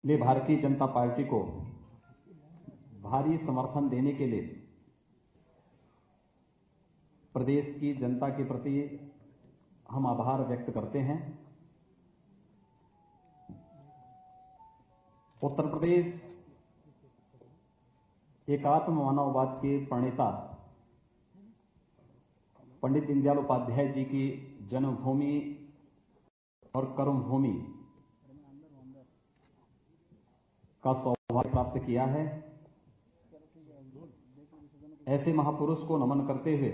लिए भारतीय जनता पार्टी को भारी समर्थन देने के लिए प्रदेश की जनता के प्रति हम आभार व्यक्त करते हैं। उत्तर प्रदेश एकात्म मानववाद के प्रणेता पंडित दीनदयाल उपाध्याय जी की जन्मभूमि और कर्मभूमि का सौभाग्य प्राप्त किया है। ऐसे महापुरुष को नमन करते हुए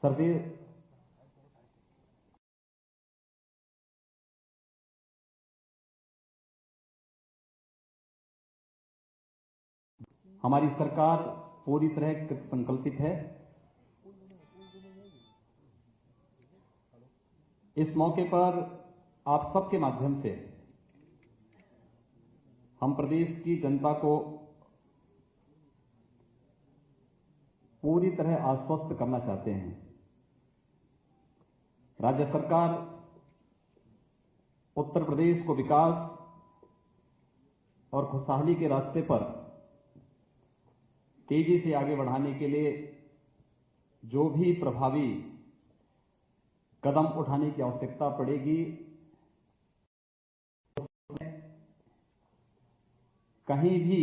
सर्वे हमारी सरकार पूरी तरह कृत संकल्पित है। इस मौके पर आप सबके माध्यम से हम प्रदेश की जनता को पूरी तरह आश्वस्त करना चाहते हैं। राज्य सरकार उत्तर प्रदेश को विकास और खुशहाली के रास्ते पर तेजी से आगे बढ़ाने के लिए जो भी प्रभावी कदम उठाने की आवश्यकता पड़ेगी, उसमें कहीं भी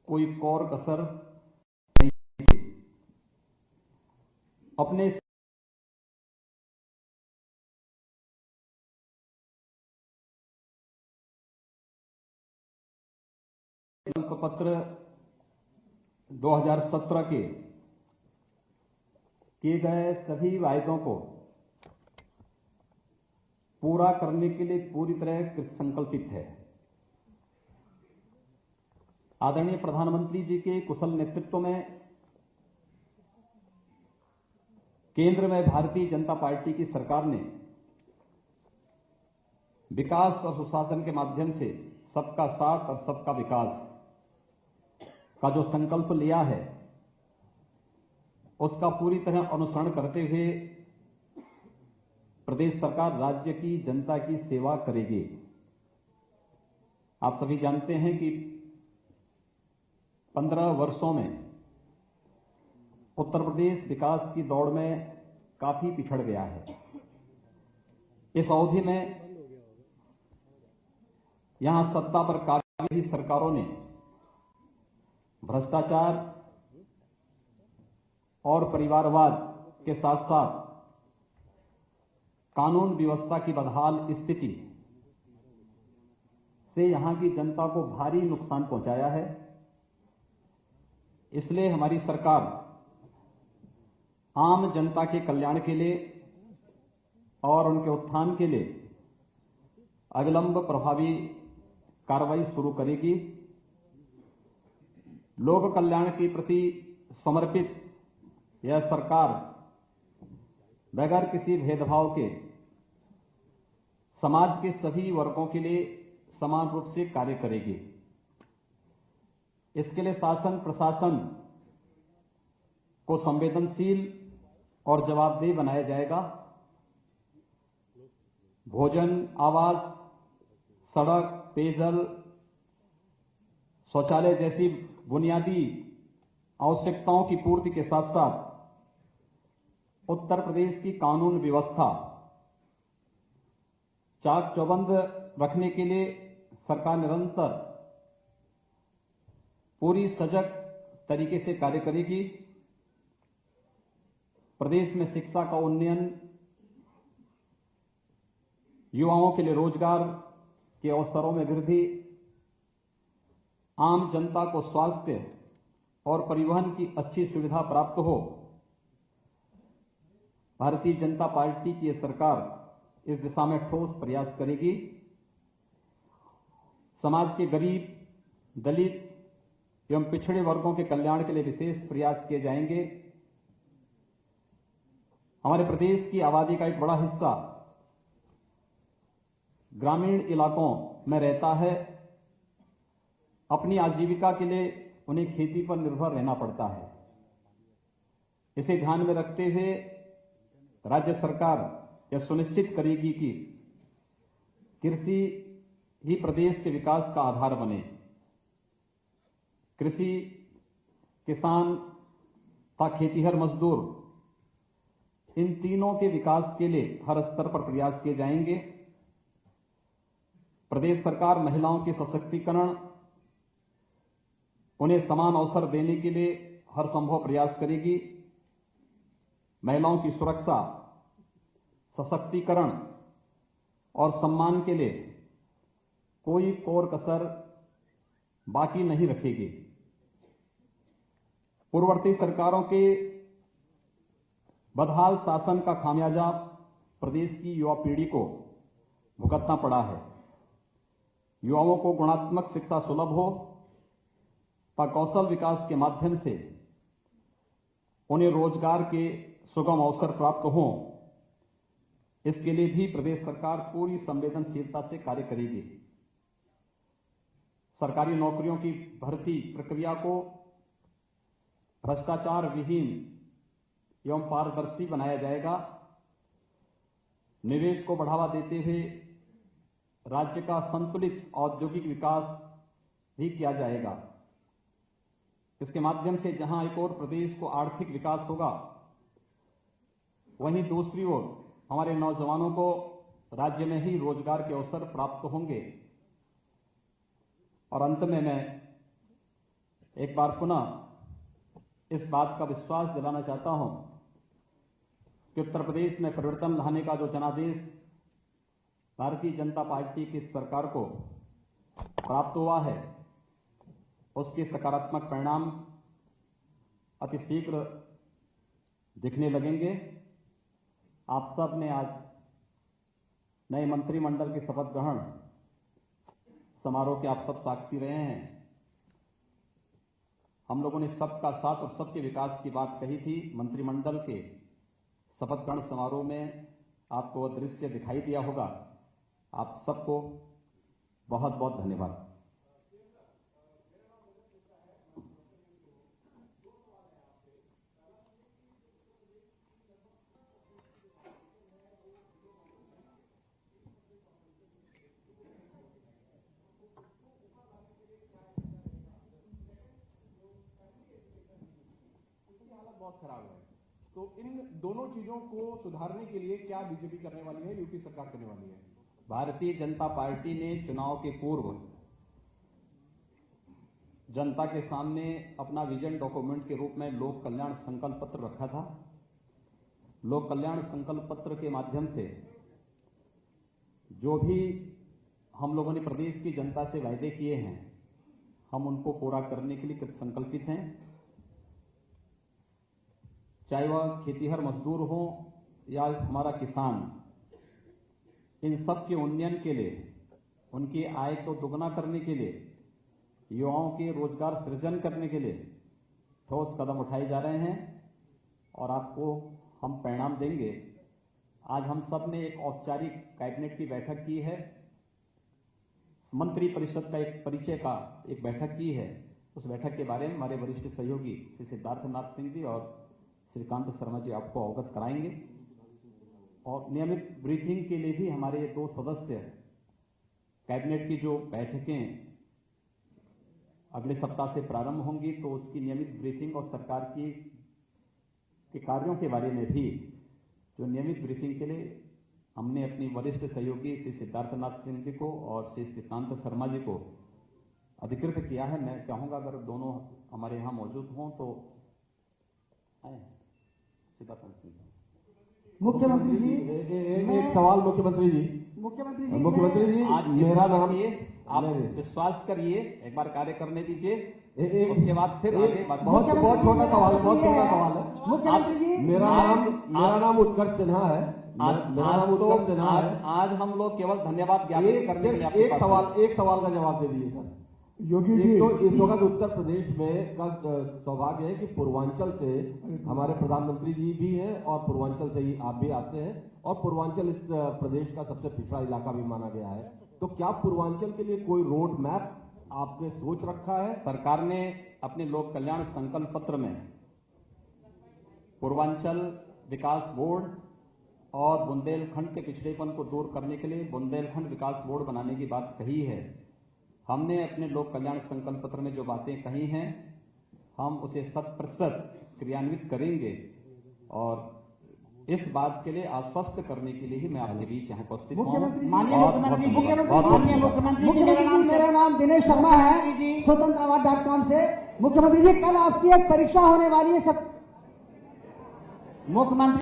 कोई कौर कसर नहीं होगी। अपने संकल्प पत्र 2017 के किए गए सभी वायदों को पूरा करने के लिए पूरी तरह कृत संकल्पित है। आदरणीय प्रधानमंत्री जी के कुशल नेतृत्व में केंद्र में भारतीय जनता पार्टी की सरकार ने विकास और सुशासन के माध्यम से सबका साथ और सबका विकास का जो संकल्प लिया है, उसका पूरी तरह अनुसरण करते हुए प्रदेश सरकार राज्य की जनता की सेवा करेगी। आप सभी जानते हैं कि 15 वर्षों में उत्तर प्रदेश विकास की दौड़ में काफी पिछड़ गया है। इस अवधि में यहां सत्ता पर काबिज सरकारों ने भ्रष्टाचार और परिवारवाद के साथ साथ कानून व्यवस्था की बदहाल स्थिति से यहां की जनता को भारी नुकसान पहुंचाया है। इसलिए हमारी सरकार आम जनता के कल्याण के लिए और उनके उत्थान के लिए अविलंब प्रभावी कार्रवाई शुरू करेगी। लोक कल्याण के प्रति समर्पित यह सरकार बगैर किसी भेदभाव के समाज के सभी वर्गों के लिए समान रूप से कार्य करेगी। इसके लिए शासन प्रशासन को संवेदनशील और जवाबदेह बनाया जाएगा। भोजन, आवास, सड़क, पेयजल, शौचालय जैसी बुनियादी आवश्यकताओं की पूर्ति के साथ साथ उत्तर प्रदेश की कानून व्यवस्था चाक चौबंद रखने के लिए सरकार निरंतर पूरी सजग तरीके से कार्य करेगी। प्रदेश में शिक्षा का उन्नयन, युवाओं के लिए रोजगार के अवसरों में वृद्धि, आम जनता को स्वास्थ्य और परिवहन की अच्छी सुविधा प्राप्त हो, भारतीय जनता पार्टी की यह सरकार इस दिशा में ठोस प्रयास करेगी। समाज के गरीब, दलित एवं पिछड़े वर्गों के कल्याण के लिए विशेष प्रयास किए जाएंगे। हमारे प्रदेश की आबादी का एक बड़ा हिस्सा ग्रामीण इलाकों में रहता है। अपनी आजीविका के लिए उन्हें खेती पर निर्भर रहना पड़ता है। इसे ध्यान में रखते हुए राज्य सरकार यह सुनिश्चित करेगी कि कृषि ही प्रदेश के विकास का आधार बने। कृषि, किसान तथा खेतीहर मजदूर, इन तीनों के विकास के लिए हर स्तर पर प्रयास किए जाएंगे। प्रदेश सरकार महिलाओं के सशक्तिकरण, उन्हें समान अवसर देने के लिए हर संभव प्रयास करेगी। महिलाओं की सुरक्षा, सशक्तिकरण और सम्मान के लिए कोई कोर कसर बाकी नहीं रखेगी। पूर्ववर्ती सरकारों के बदहाल शासन का खामियाजा प्रदेश की युवा पीढ़ी को भुगतना पड़ा है। युवाओं को गुणात्मक शिक्षा सुलभ हो तथा कौशल विकास के माध्यम से उन्हें रोजगार के सुगम अवसर प्राप्त हों, इसके लिए भी प्रदेश सरकार पूरी संवेदनशीलता से कार्य करेगी। सरकारी नौकरियों की भर्ती प्रक्रिया को भ्रष्टाचार विहीन एवं पारदर्शी बनाया जाएगा। निवेश को बढ़ावा देते हुए राज्य का संतुलित औद्योगिक विकास भी किया जाएगा। इसके माध्यम से जहां एक ओर प्रदेश को आर्थिक विकास होगा, वहीं दूसरी ओर हमारे नौजवानों को राज्य में ही रोजगार के अवसर प्राप्त होंगे। और अंत में मैं एक बार पुनः इस बात का विश्वास दिलाना चाहता हूं कि उत्तर प्रदेश में परिवर्तन लाने का जो जनादेश भारतीय जनता पार्टी की सरकार को प्राप्त हुआ है, उसके सकारात्मक परिणाम अतिशीघ्र दिखने लगेंगे। आप सब ने आज नए मंत्रिमंडल के शपथ ग्रहण समारोह के आप सब साक्षी रहे हैं। हम लोगों ने सबका साथ और सबके विकास की बात कही थी। मंत्रिमंडल के शपथ ग्रहण समारोह में आपको वह दृश्य दिखाई दिया होगा। आप सबको बहुत बहुत धन्यवाद। बहुत खराब है, तो इन दोनों चीजों को सुधारने के लिए क्या बीजेपी करने वाली है, यूपी सरकार करने वाली है? भारतीय जनता पार्टी ने चुनाव के पूर्व जनता के सामने अपना विजन डॉक्यूमेंट के रूप में लोक कल्याण संकल्प पत्र रखा था। लोक कल्याण संकल्प पत्र के माध्यम से जो भी हम लोगों ने प्रदेश की जनता से वायदे किए हैं, हम उनको पूरा करने के लिए कृत संकल्पित हैं। चाहे वह खेतीहर मजदूर हो या हमारा किसान, इन सब के उन्नयन के लिए, उनकी आय को दोगुना करने के लिए, युवाओं के रोजगार सृजन करने के लिए ठोस कदम उठाए जा रहे हैं और आपको हम परिणाम देंगे। आज हम सब ने एक औपचारिक कैबिनेट की बैठक की है, मंत्रि परिषद का एक परिचय का एक बैठक की है। उस बैठक के बारे में हमारे वरिष्ठ सहयोगी श्री सिद्धार्थनाथ सिंह जी और श्रीकांत शर्मा जी आपको अवगत कराएंगे। और नियमित ब्रीफिंग के लिए भी हमारे 2 सदस्य कैबिनेट की जो बैठकें अगले सप्ताह से प्रारंभ होंगी, तो उसकी नियमित ब्रीफिंग और सरकार के कार्यों के बारे में भी जो नियमित ब्रीफिंग के लिए हमने अपनी वरिष्ठ सहयोगी श्री सिद्धार्थनाथ सिंह जी को और श्री श्रीकांत शर्मा जी को अधिकृत किया है। मैं चाहूंगा अगर दोनों हमारे यहाँ मौजूद हों तो आए। सिद्धार्थनाथ सिंह मुख्यमंत्री जी, एक सवाल मुख्यमंत्री जी, आज मेरा नाम ये आप विश्वास करिए, एक बार कार्य करने दीजिए, उसके बाद फिर आगे बात। बहुत छोटा सवाल है। मुख्यमंत्री जी, मेरा नाम उत्कर्ष सिन्हा है। आज हम लोग केवल धन्यवाद ज्ञापित करने के लिए एक सवाल का जवाब दे दीजिए सर। योगी जी, तो इस वक्त उत्तर प्रदेश में का सौभाग्य है कि पूर्वांचल से हमारे प्रधानमंत्री जी भी हैं और पूर्वांचल से ही आप भी आते हैं और पूर्वांचल इस प्रदेश का सबसे पिछड़ा इलाका भी माना गया है। तो क्या पूर्वांचल के लिए कोई रोड मैप आपने सोच रखा है? सरकार ने अपने लोक कल्याण संकल्प पत्र में पूर्वांचल विकास बोर्ड और बुंदेलखंड के पिछड़ेपन को दूर करने के लिए बुंदेलखंड विकास बोर्ड बनाने की बात कही है। हमने अपने लोक कल्याण संकल्प पत्र में जो बातें कही हैं, हम उसे 100% क्रियान्वित करेंगे और इस बात के लिए आश्वस्त करने के लिए ही मैं आपके बीच यहाँ उपस्थित हूँ। माननीय मुख्यमंत्री जी, मेरा नाम दिनेश शर्मा है, स्वतंत्र आवाज.com से। मुख्यमंत्री जी, कल आपकी एक परीक्षा होने वाली है। सब मुख्यमंत्री